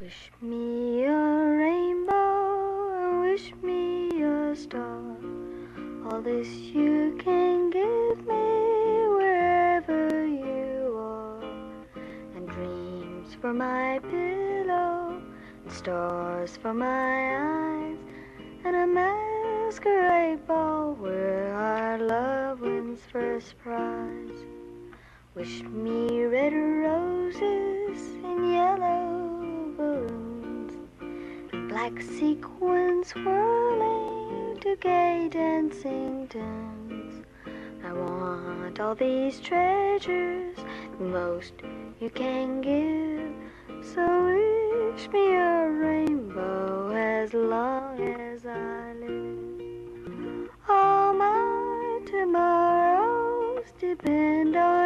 Wish me a rainbow and wish me a star. All this you can give me wherever you are. And dreams for my pillow, and stars for my eyes, and a masquerade ball where our love wins first prize. Wish me red roses and yellow balloons, black sequins whirling to gay dancing tunes. I want all these treasures, the most you can give. So wish me a rainbow as long as I live. All my tomorrows depend on